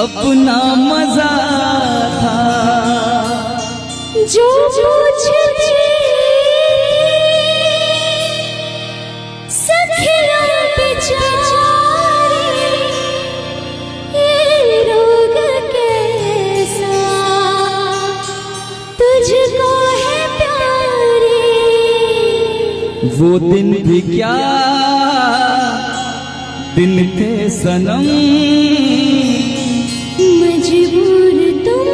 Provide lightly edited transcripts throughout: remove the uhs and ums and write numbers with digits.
अपना मजा था जो पूछते सखिया बेचारे ये रोग कैसा तुझको है प्यारे। वो दिन भी क्या दिन थे सनम, मजबूर तुम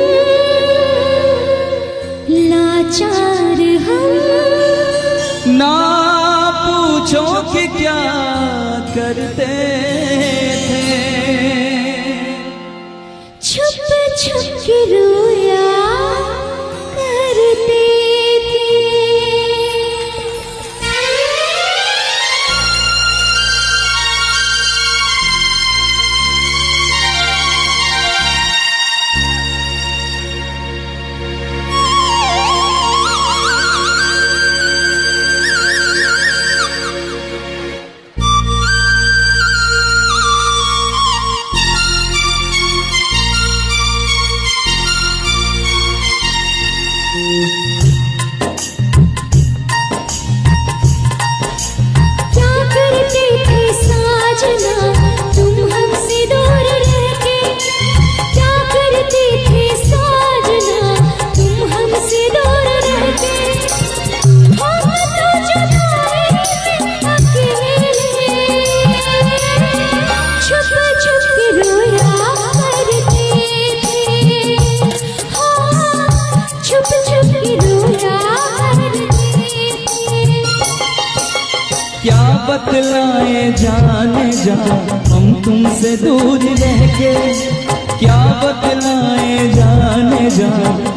लाचार हम, ना पूछो कि क्या करते थे। छुप छुप के रोया करते थे। क्या बतलाए जाने जा हम तुमसे दूर रह के, क्या बतलाए जाने जा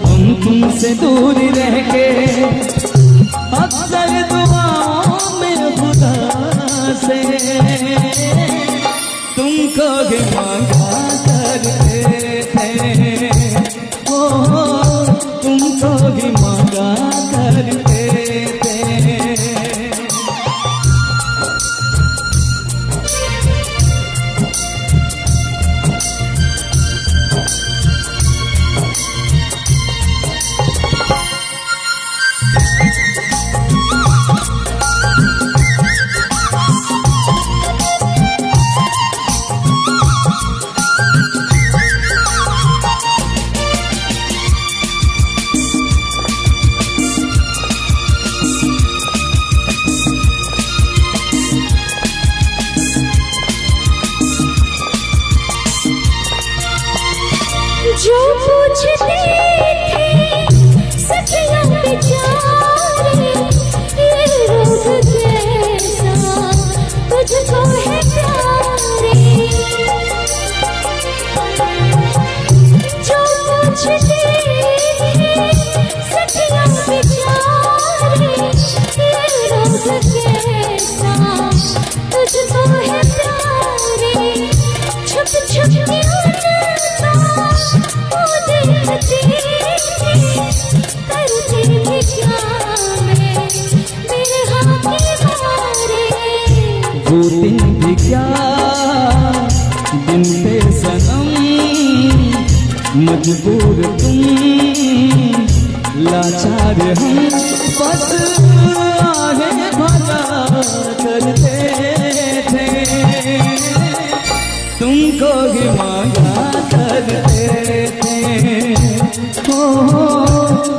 हम तुमसे दूर रह के। अक्सर दुआओं में खुदा से तुमको भी मांगा करते थे, ओ तुमको भी मांगा करते थे। जो पूछते थे सखिया बेचारे ये रोग कैसा तुझको है प्यारे। जो पूछते थे सखिया बेचारे ये रोग कैसा तुझको है प्यारे। छुप छुप के वो दिन भी क्या दिन थे सनम, मजबूर तुम लाचार हम, बस आगे भला करते थे। तुमको भी मांगा करते थे, ओ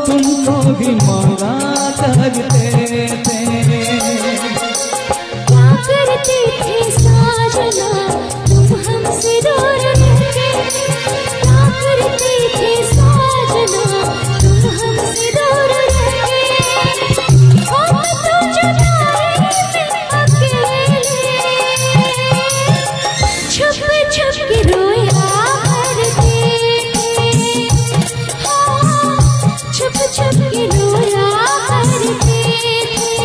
तुमको भी मांगा करते थे। करते थे साजना तुम हमसे दूर रह के, क्या करते थे साजना तुम हमसे दूर रह के। हम तो जुदाई में अकेले छुप छुप के रोया करते थे, हाँ छुप छुप के रोया करते थे।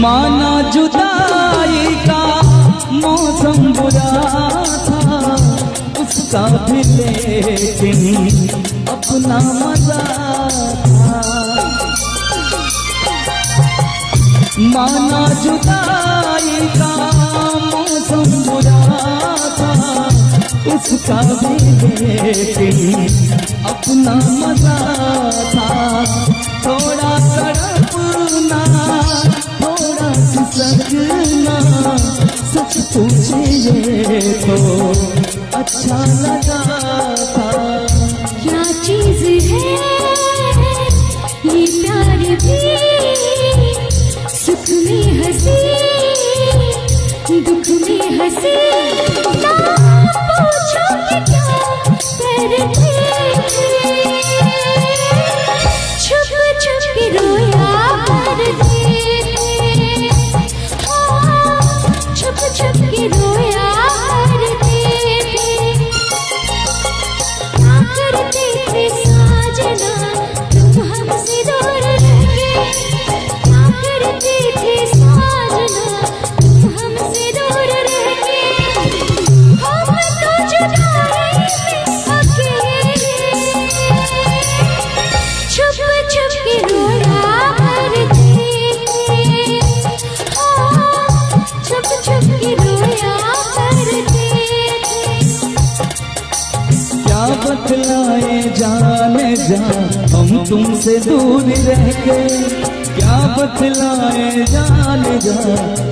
माना जुदाई का मौसम बुरा था, उसका भी लेकिन अपना मजा था। माना जुदाई का मौसम बुरा था, उसका भी लेकिन अपना मजा था। थोड़ा तड़पना, थोड़ा सिसकना, सच पूछिए तो अच्छा लगा था। क्या चीज है ये प्यार भी, सुख में हंसी दुख में हंसी। ना पूछो कि क्या करते थे, छुप छुप के रोया करते थे। हाँ, छुप छुप के रोया करते थे। क्या करते थे साजना तुम हमसे दूर रह के, क्या करते थे साजना तुम हमसे दूर रह के। हम तो जुदाई में अकेले, छुप छुप के रोया करते थे। हाँ, छुप छुप के रोया करते थे। क्या बतलाए जाने जा हम तुमसे दूर रह के, क्या बतलाए जाने जा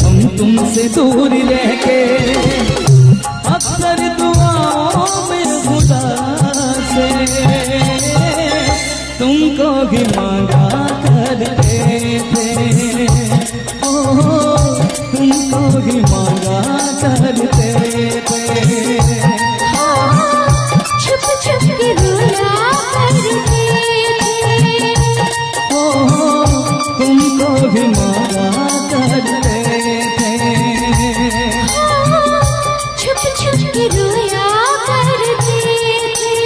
हम तुमसे दूर रह के। अक्सर दुआओं में खुदा से तुमको भी मांगा करते थे, ओ तुमको भी मांगा करते थे। छुप छुप के रोया करते थे। ओ तुमको भी मांगा करते थे। छुप छुप के रोया करते थे।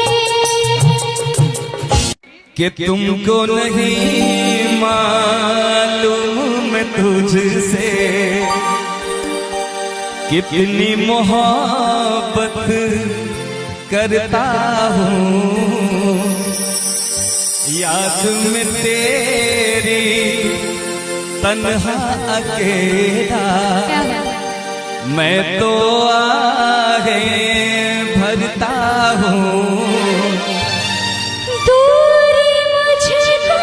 कि तुमको नहीं मालूम मैं तुझसे कितनी मोहब्बत करता हूँ। याद में तेरी तन्हा अकेला मैं तो आगे भरता हूँ। दूरी मुझको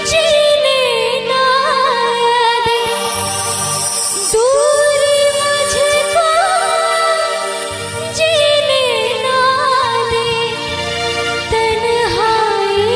जीने ना दे, दूरी मुझको जीने ना दे। तन्हाई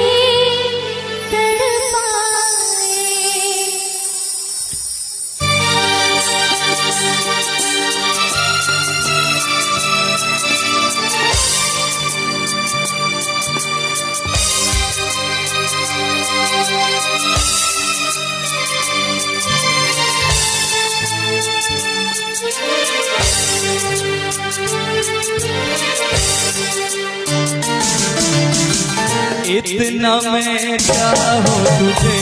इतना मैं चाहूं तुझे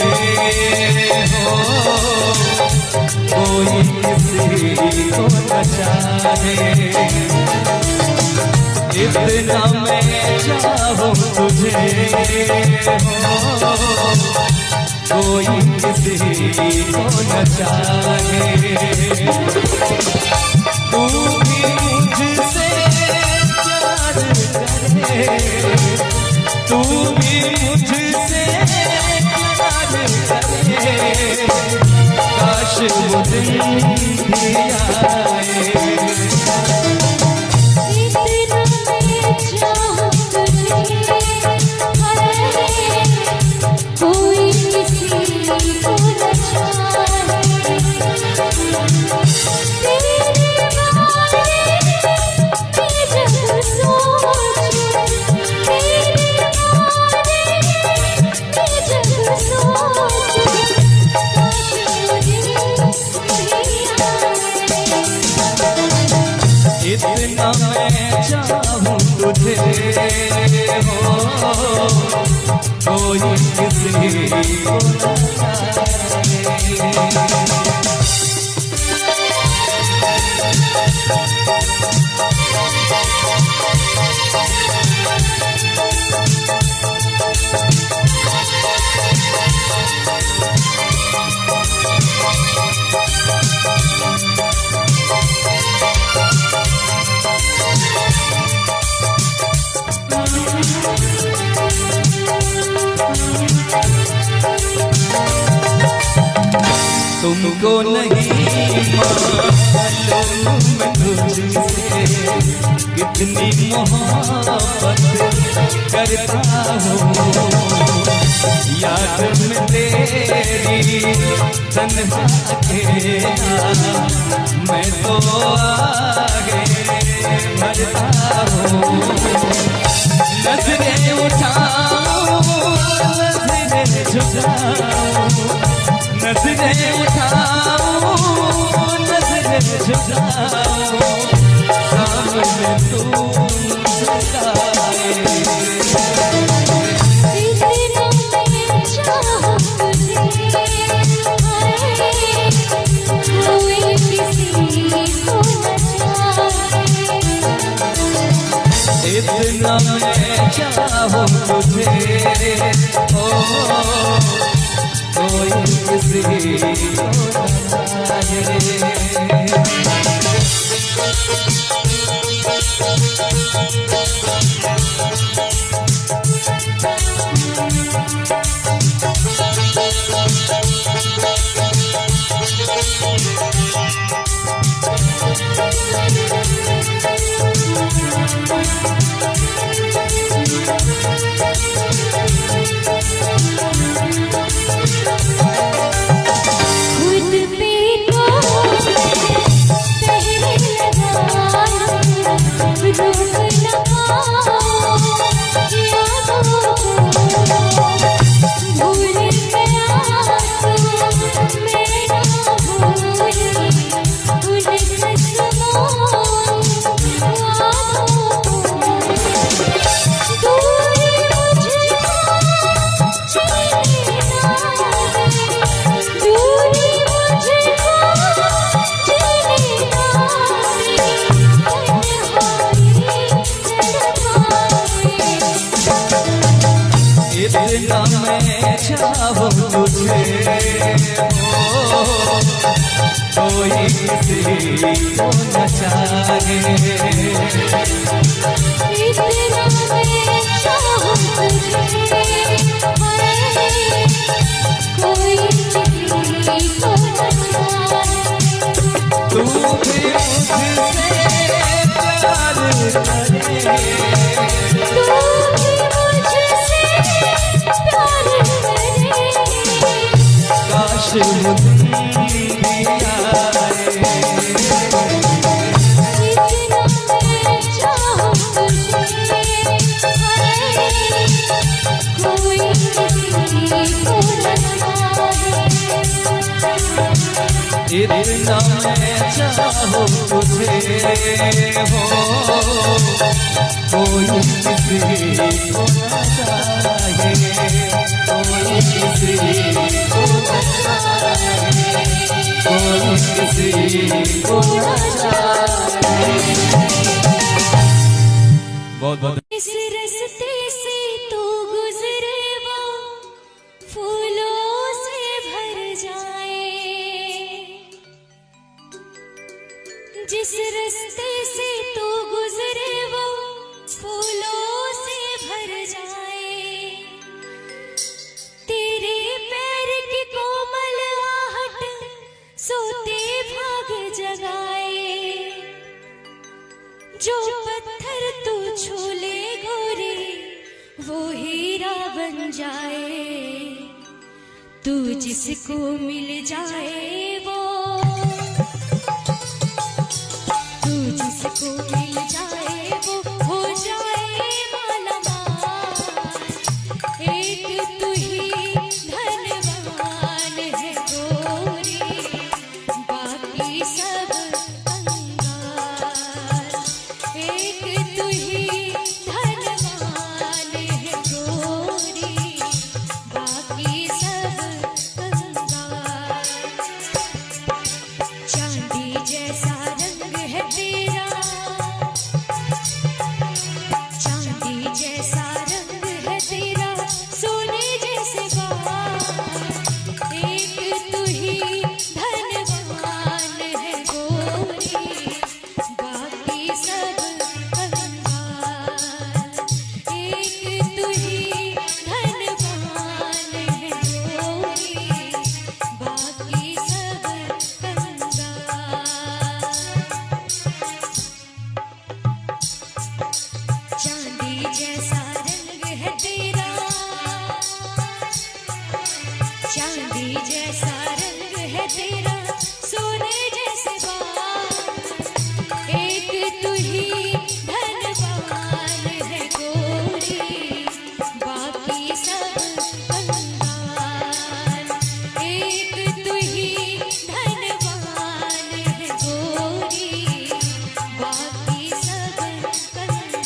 हो, कोई किसी को न चाहे। इतना मैं चाहूं तुझे हो, कोई किसी को न चाहे। तू भी मुझसे प्यार करे, तू भी मुझसे प्यार करे। काश वो दिन भी आए। इतना मैं चाहूं तुझे, कोई किसी को न चाहे। तेरे बारे में जब सोचूं, तेरे बारे में जब सोचूं, काश वो दिन भी आए। इतना मैं चाहूं तुझे हो, कोई किसी को न चाहे। तुमको नहीं मालूम मैं तुझसे कितनी मोहब्बत करता हूँ। याद में तेरी तन्हा अकेला मैं तो आगे बढ़ता हूँ। नजरें उठाऊं नजरें झुकाऊं, नजरें उठाऊं नजरें झुकाऊं, सामने तू मुस्कुराए। इतना मैं चाहूं तुझे, कोई किसी को न चाहे। इतना मैं चाहूं तुझे, ओ कोई किसी को न चाहे। इतना मैं चाहूं तुझे, ओ कोई किसी को न चाहे। इतना मैं चाहूं तुझे, कोई किसी को न चाहे। तू भी मुझसे प्यार करे, तू भी मुझसे प्यार करे। काश वो दिन भी आए। इतना मैं चाहूं तुझे, कोई किसी को न चाहे। इतना मैं चाहूं तुझे, हो कोई किसी को न चाहे। कोई किसी को न चाहे, कोई किसी को न चाहे। बहुत बहुत इस रास्ते से तू गुजरे वो फूलों से भर जाए। जिस रास्ते से तू गुजरे वो फूलों से भर जाए। तेरे पैर की कोमल आहट सोते भाग जगाए। जो पत्थर तू छू ले गोरे वो हीरा बन जाए। तू जिसको मिल जाए वो, तू जिसको मिल जाए वो हो जाए मालामाल। एक तू ही धनवान है गोरी, बाकी सब कंगाल। एक तू ही धनवान है गोरी, बाकी सब कंगाल। एक तू ही धनवान है गोरी, बाकी सब कंगाल।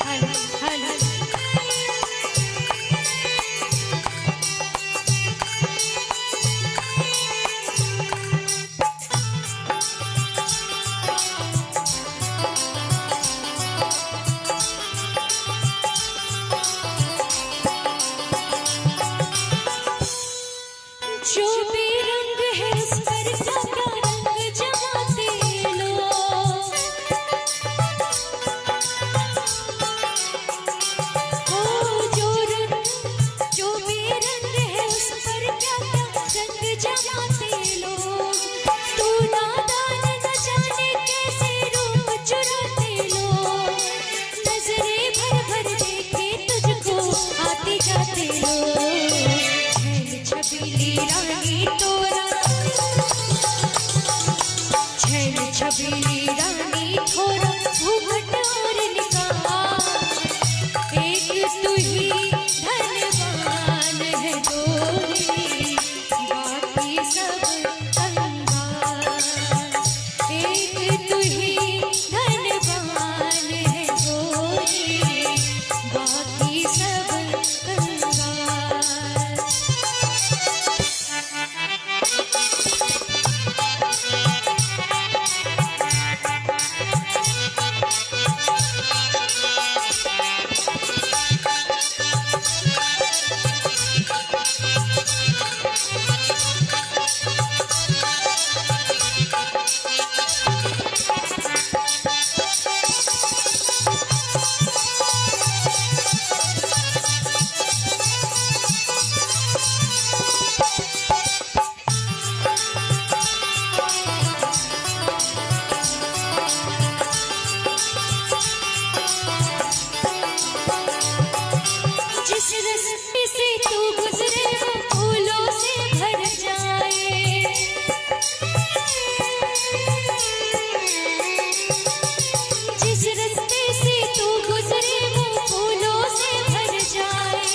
हल हल जो भी रंग है उस पर क्या क्या रंग जमाते लोग। ओ जो भी रंग है उस पर क्या क्या रंग जमाते लोग। तू नादान न जाने कैसे रूप चुराते लोग। नजरें भर भर देखे तुझको आते जाते लोग। छबीली रानी तोरा, छैल छबीली रानी थोड़ा घूंघट और निकाल। एक तू ही धनवान है गोरी, बाकी सब कंगाल। एक तू ही धनवान है गोरी, बाकी सब कंगाल। जिस रास्ते से तू गुजरे वो फूलों से भर जाए। जिस रास्ते से तू गुजरे वो फूलों से भर जाए।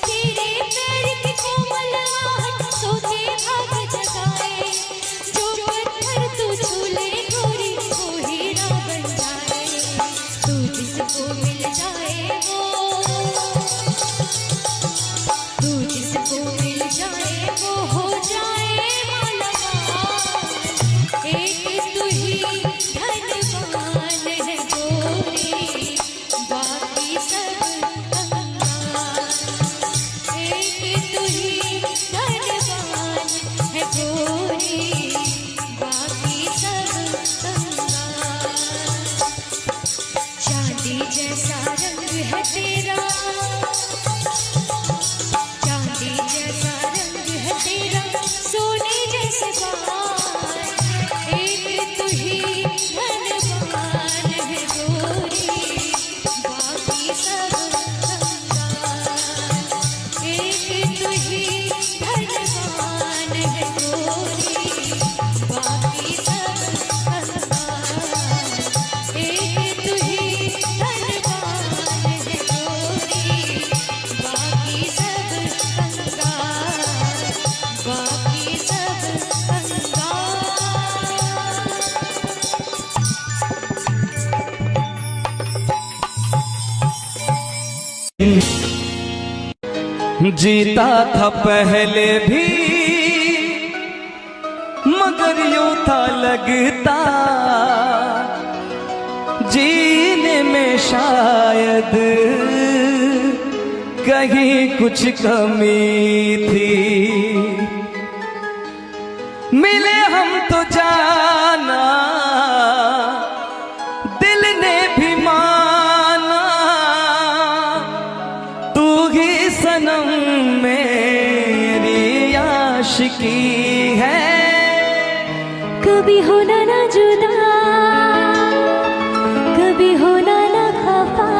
तेरे पैर की कोमल आहट सोते भाग जगाए। जो पत्थर तू छूले गोरी वो हीरा बन जाए। तू जिसको मिल जाए तू जिसको मिल जाए वो हो जाए मालामाल। एक तू ही धनवान है गोरी, बाकी सब कंगाल। एक तू ही धनवान है गोरी, बाकी सब कंगाल। चांदी जैसा रंग है तेरा, चांदी जैसा रंग है तेरा, सोने जैसे बाल। एक तू ही धनवान है गोरी, बाकी सब कंगाल। एक तू ही धनवान है गोरी, बाकी सब कंगाल। एक तू ही धनवान है गोरी, बाकी सब कंगाल, बाकी सब कंगाल। जीता था पहले भी मगर यूं था लगता जीने में शायद कहीं कुछ कमी थी। मिले हम तो जाना दिल ने भी माना, तू ही सनम मेरी आशिकी है। कभी होना ना जुदा, कभी होना ना खफा,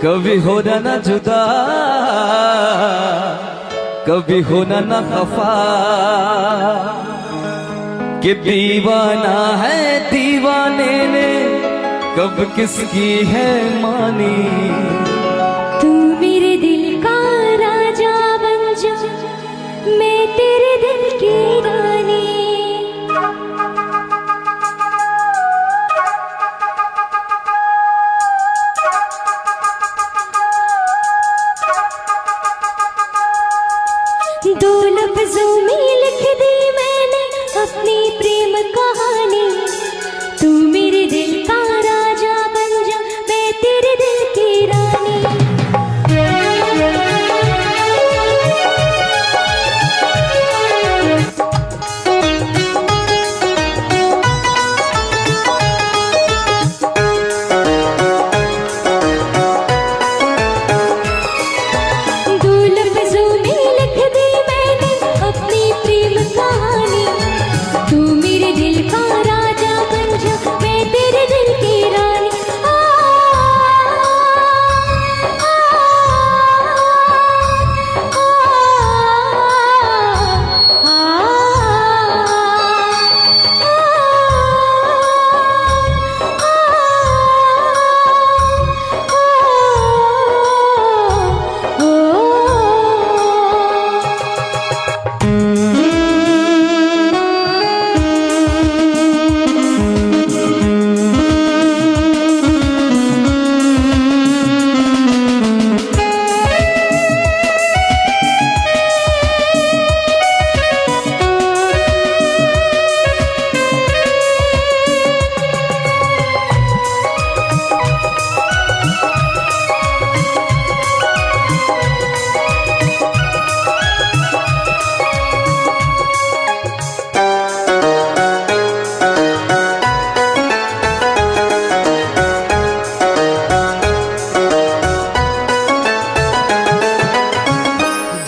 कभी होना ना जुदा, कभी होना ना खफा, कि दीवाना है दीवाने ने कब किसकी है मानी। तू मेरे दिल का राजा बन जा, मैं तेरे दिल की रानी। दो लफ्जों में लिख दी मैंने अपनी प्रेम कहानी। तू मेरे दिल का राजा बन जा, मैं तेरे दिल की रानी। दो लफ्जों में लिख दी मैंने अपनी प्रेम कहानी। तू मेरे दिल का राजा बन जा, मैं तेरे दिल की रानी। आ, आ,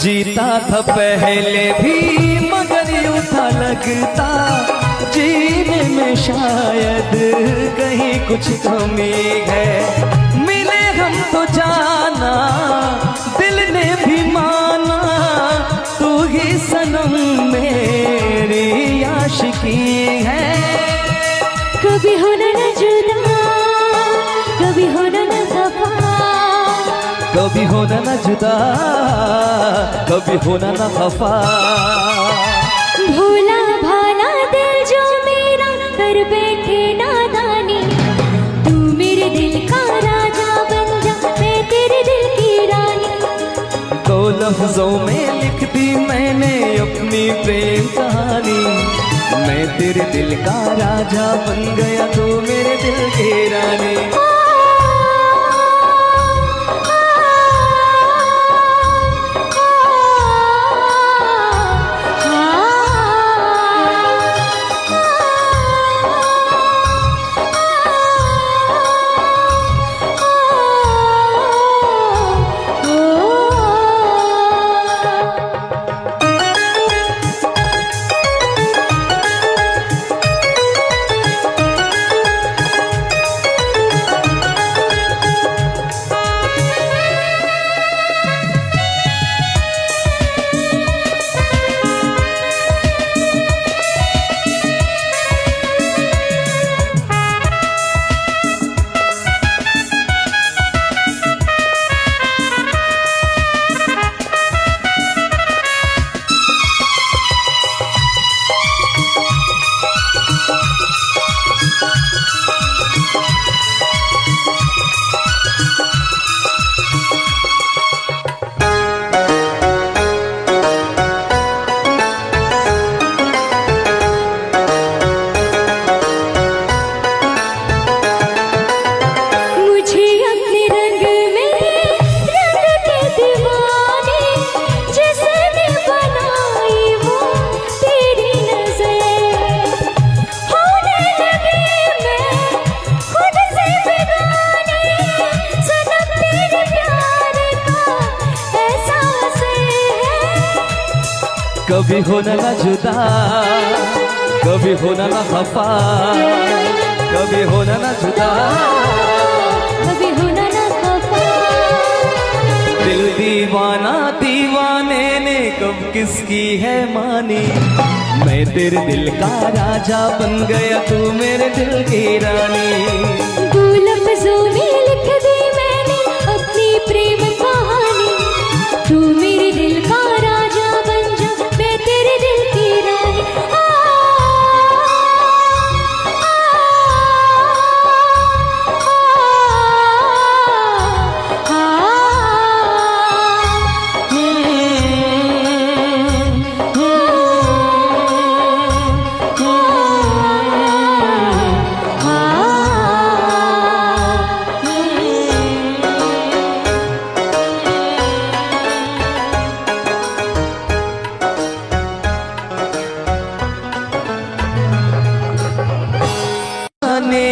जीता था पहले भी मगर यूं था लगता, जीने में शायद कहीं कुछ कमी है। मिले हम तो जाना, दिल ने भी माना, तू ही सनम मेरी आशिकी है। कभी होना न जुदा, कभी होना न खफा, कभी होना ना जुदा, कभी होना ना खफा। भोला भाला दिल जो मेरा कर बैठे नादानी। तू मेरे दिल का राजा बन जा, मैं तेरे दिल की रानी। दो लफ्जों में लिख दी मैंने अपनी प्रेम कहानी। मैं तेरे दिल का राजा बन गया, तू मेरे दिल की रानी। कभी होना ना जुदा, कभी होना ना खफा, कभी होना ना जुदा, कभी होना ना खफा। दिल दीवाना दीवाने ने कब किसकी है मानी। मैं तेरे दिल का राजा बन गया, तू मेरे दिल की रानी। दो लफ्जों में लिख दी मैंने अपनी प्रेम कहानी। तू मेरे दिल का राजा बन जा, मैं तेरे दिल की रानी।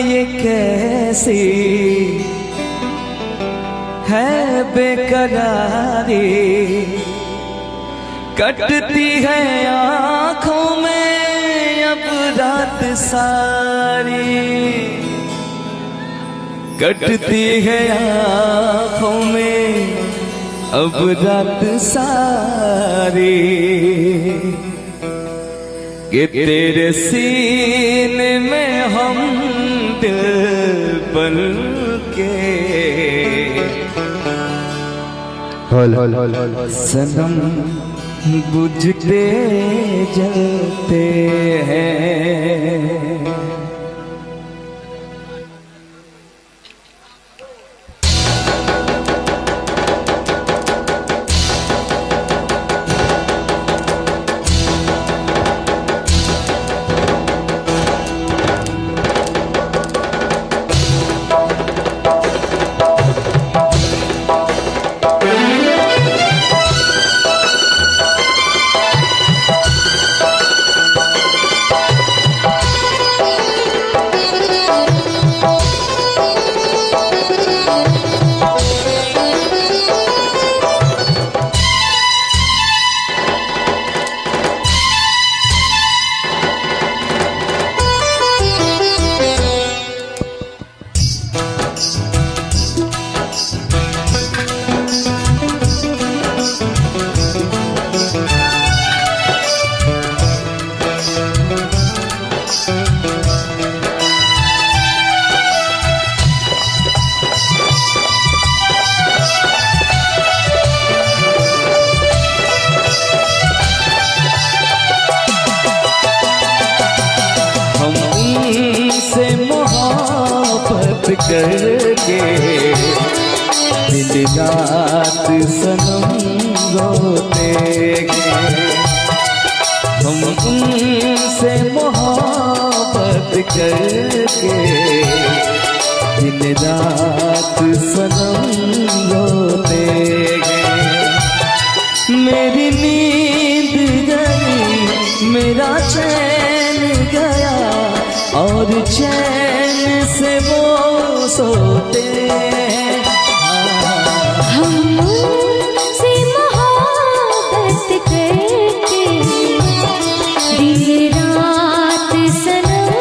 ये कैसी है बेकरारी, कटती है आंखों में अब रात सारी। कटती है आंखों में अब रात सारी, कि तेरे सीने में हम दिल बन के सनम बुझते जलते हैं। करके दिन रात सनम रोते हैं। हम उनसे मोहब्बत करके दिन रात सनम रोते हैं। मेरी नींद गई, मेरा चैन गया, और चैन से वो सोते हैं। हम उनसे मोहब्बत करके दिन रात सनम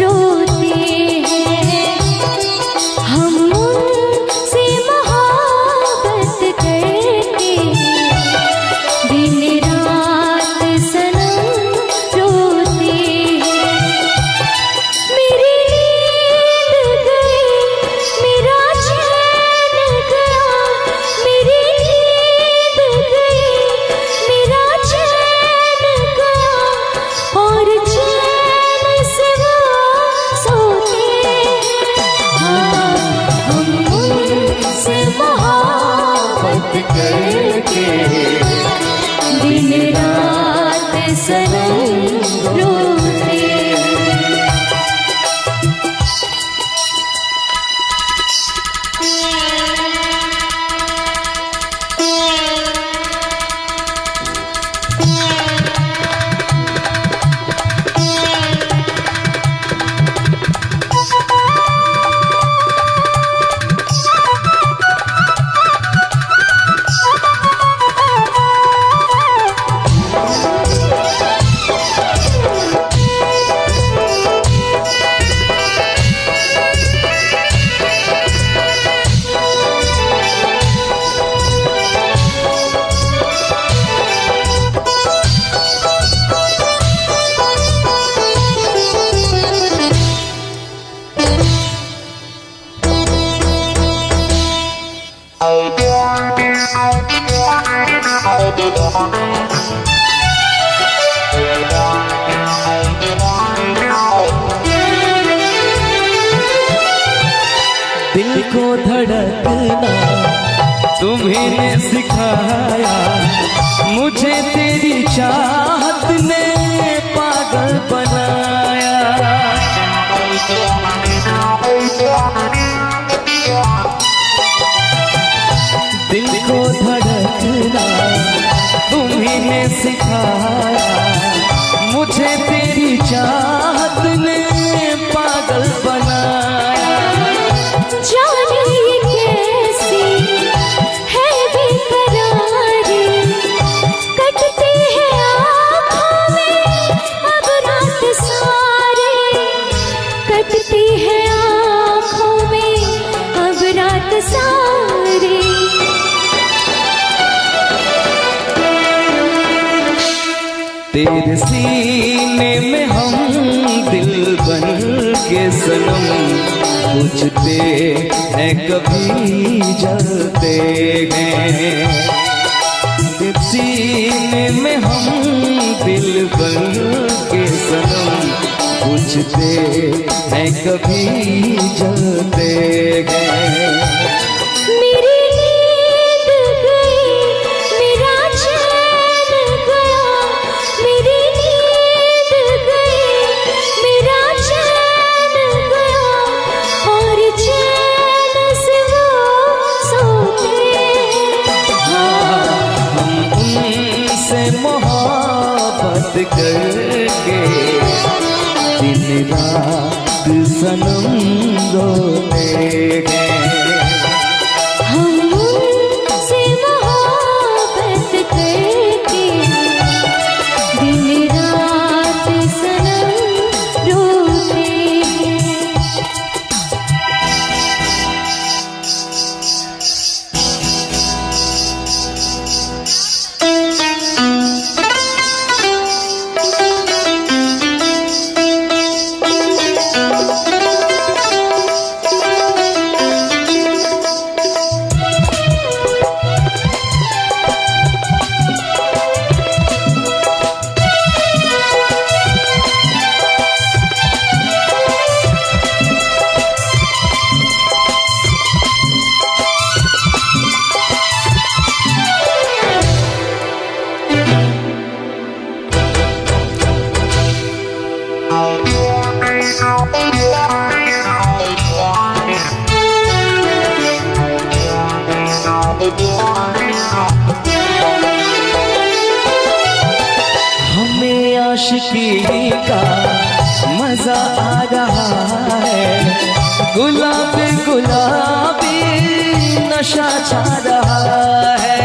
रोते हैं। हम उनसे मोहब्बत करके दिन रात सनम रोते हैं। मेरी नींद गई, मेरा चैन गया, मेरी नींद गई, मेरा चैन गया, और चैन से वो सोते हैं। हम उनसे मोहब्बत करके दिन रात सनम रोते हैं। दिल को धड़कना तुम्हीं ने सिखाया, मुझे तेरी चाहत ने पागल बनाया। दिल को धड़कना तुम्हीं ने सिखाया, मुझे तेरी चाहत ने पागल बनाया। जाने ये कैसी है बेकरारी, कटती है आँखों में अब रात सारी, कटती है आँखों में अब रात सारी। तेरे सीने में हम दिल बन के सनम, बुझते हैं कभी जलते हैं। तेरे सीने में हम दिल बन के सनम, बुझते हैं कभी जलते हैं। मेरी नींद गई, मेरा चैन गया, मेरी नींद गई, मेरा चैन गया, और चैन से वो सोते हैं। हम उनसे मोहब्बत करके दिन रात सनम रोते हैं। हम उनसे मोहब्बत करके दिन रात सनम रोते हैं। हमें आशिकी का मजा आ रहा है, गुलाब गुलाबी नशा छा रहा है।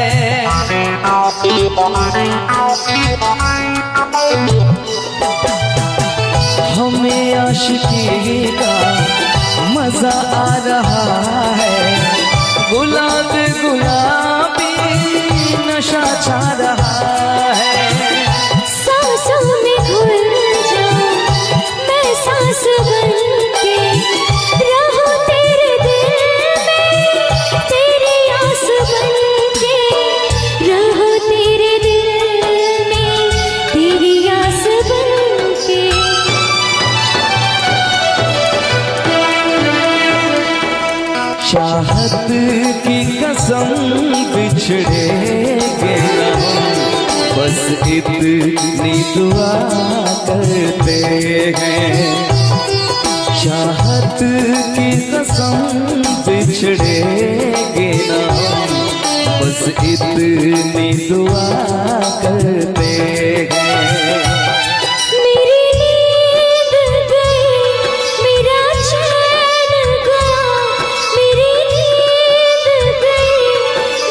हमें आशिकी का मजा आ रहा है, गुलाब गुलाबी नशा छा रहा है। सांसों में घुल जाऊं मैं, सांस बनके रहूं तेरे दिल में, तेरी आस बनके रहूं तेरे दिल में, तेरी आस बनके। चाहत की कसम बिछड़ेंगे न हम, बस इतनी दुआ करते हैं। चाहत की कसम बिछड़ेंगे न हम, बस इतनी दुआ करते हैं। मेरी नींद गई, मेरा चैन गया, मेरी नींद गई,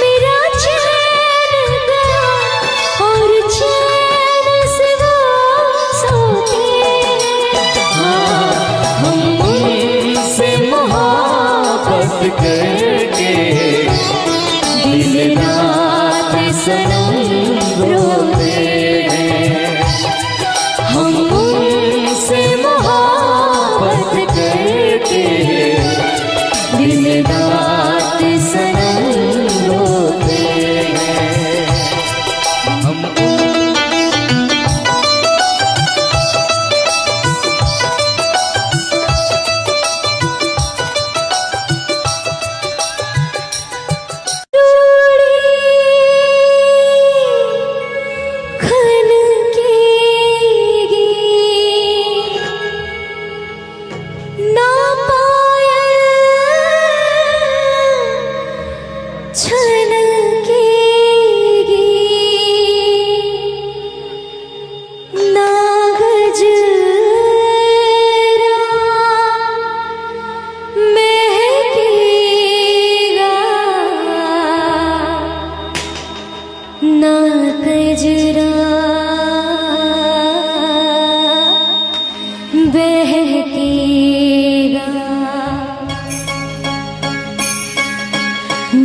मेरा चैन गया, और चैन से वो सोते हैं। हम उनसे मोहब्बत करके दिन रात सनम रोते ना कजरा बहकेगा,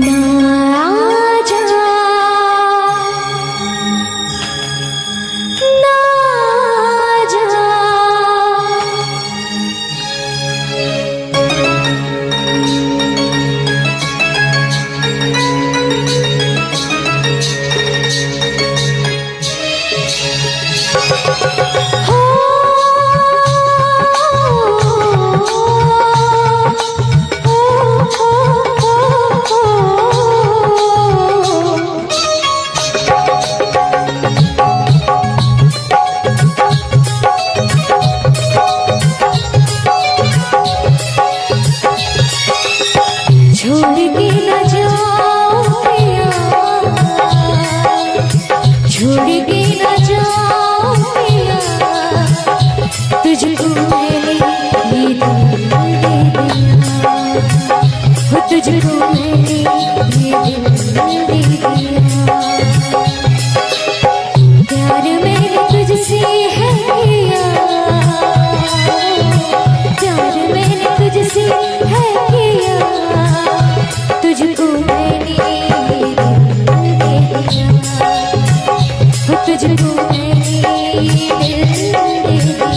ना आजा ना आजा। छोड़ के न जाओ पिया, छोड़ के न जाओ पिया, तुझको मैंने ये दिल दे दिया, हो तुझको मैंने ये दिल दे दिया। प्यार मैंने तुझसे है किया, प्यार मैंने तुझसे है किया, तुझको मैंने ये दिल दे दिया, हो तुझको मैंने ये दिल दे दिया।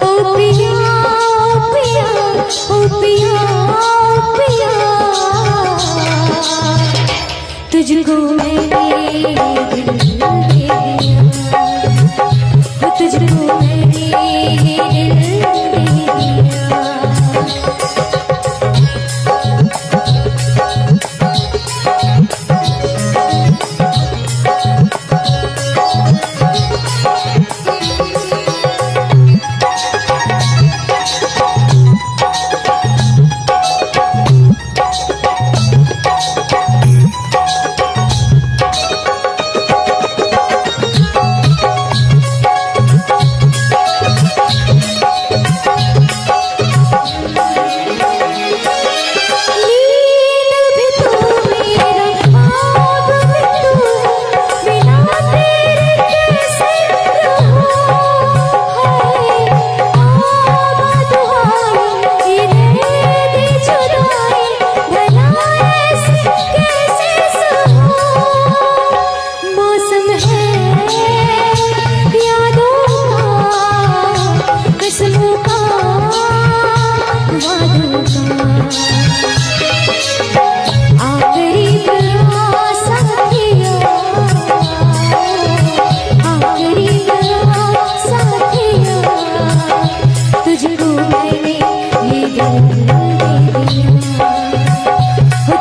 ओ पिया ओ पिया ओ पिया ओ पिया, तुझको मैंने ये दिल दे दिया, हो तुझको मैंने ये दिल दे दिया।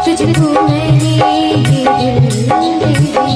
तुझको मैंने ये दिल दे दिया।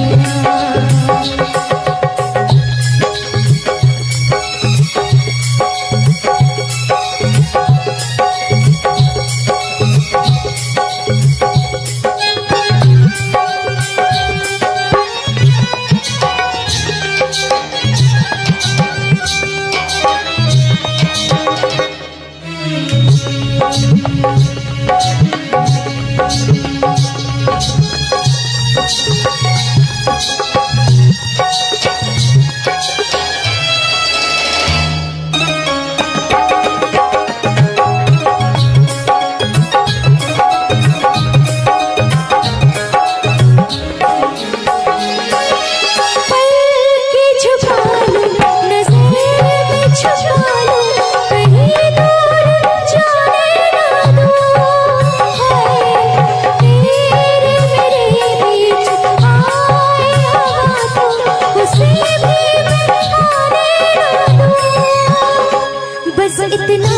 बस इतना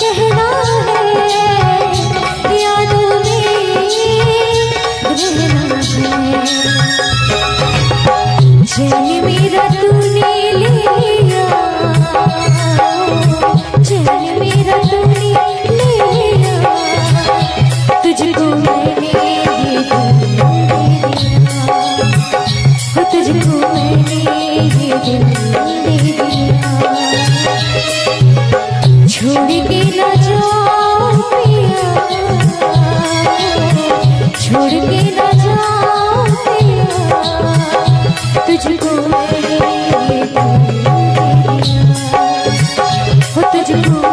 कहना है, यादों में रहना है। चैन मेरा तूने ले लिया, चैन मेरा तूने ले लिया, तुझको मैंने ये दिल दे दिया, हो तुझको मैंने ये दिल दे दिया। छोड़ के न जाओ पिया, छोड़ के न तुझको हो तुझको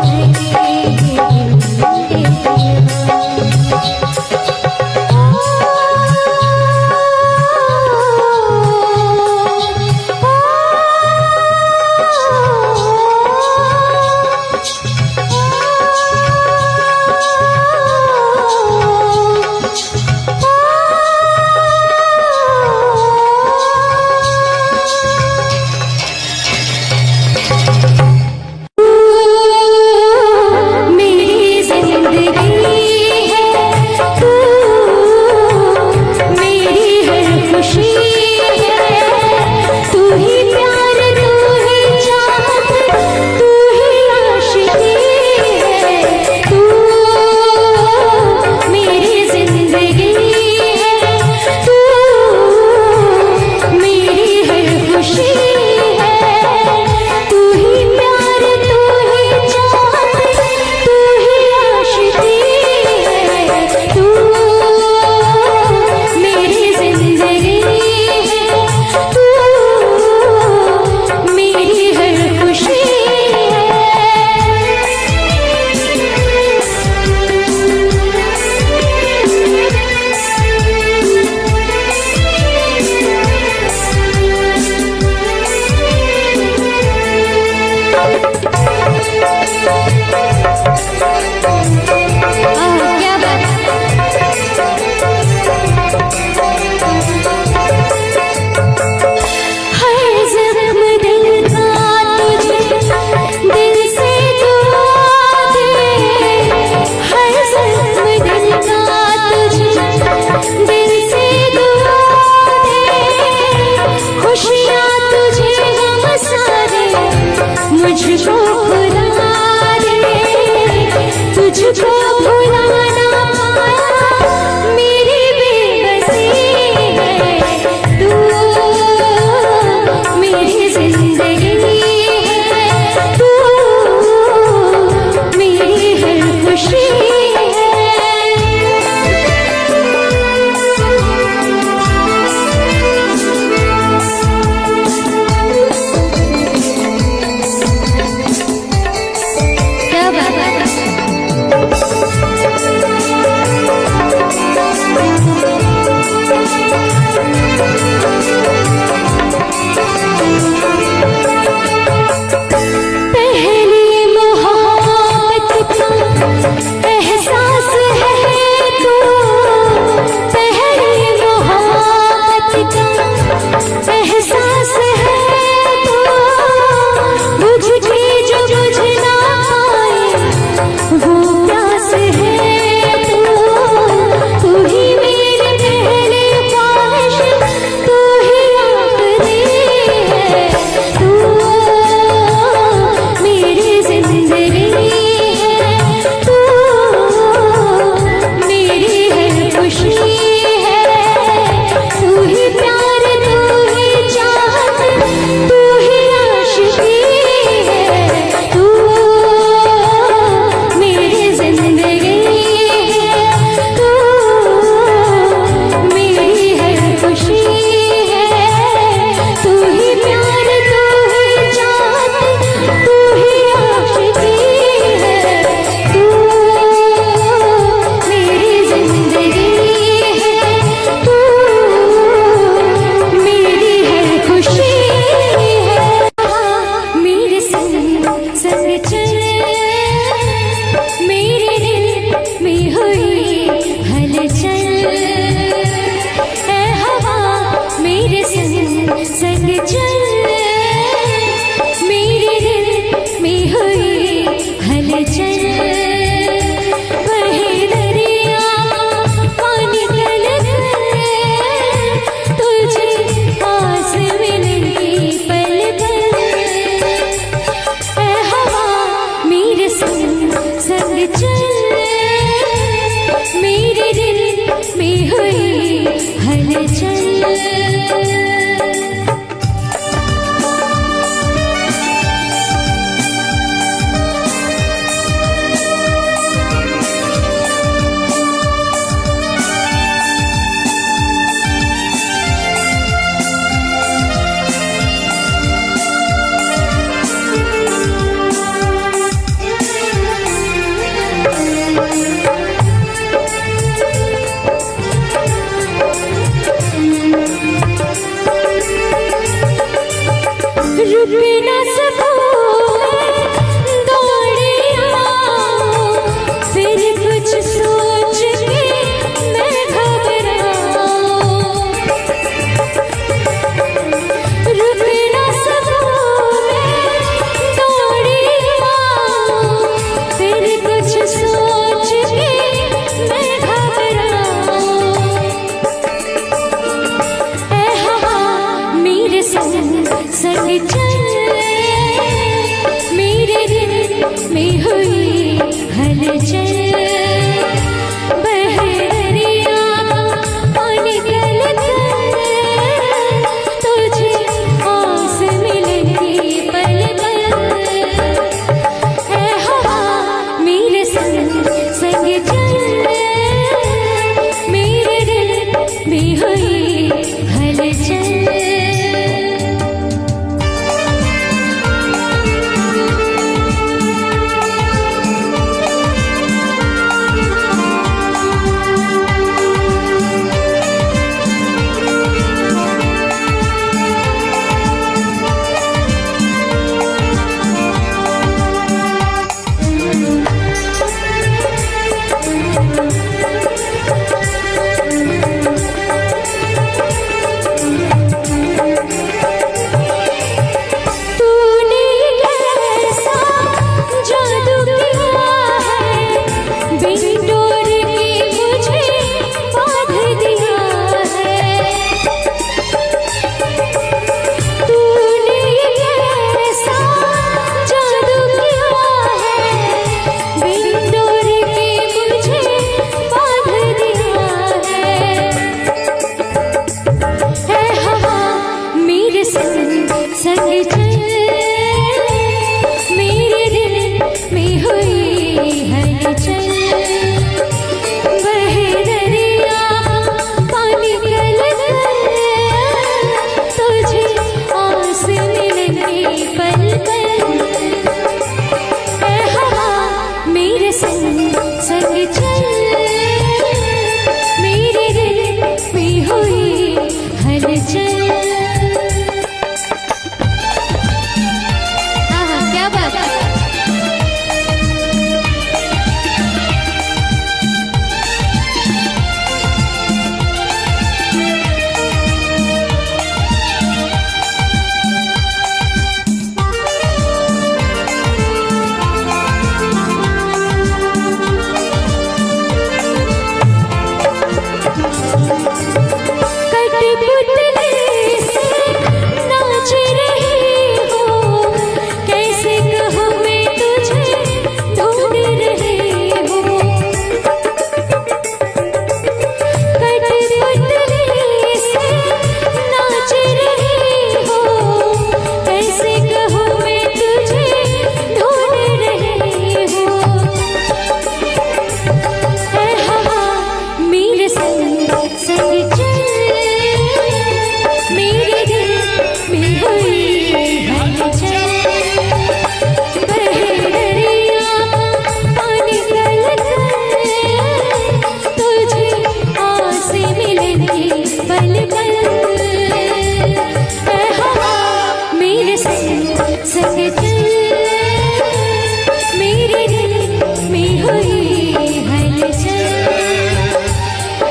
हुई हलचल।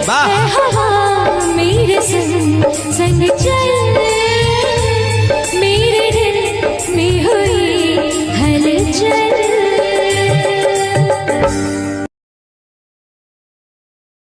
वाह मेरे संग संग चल।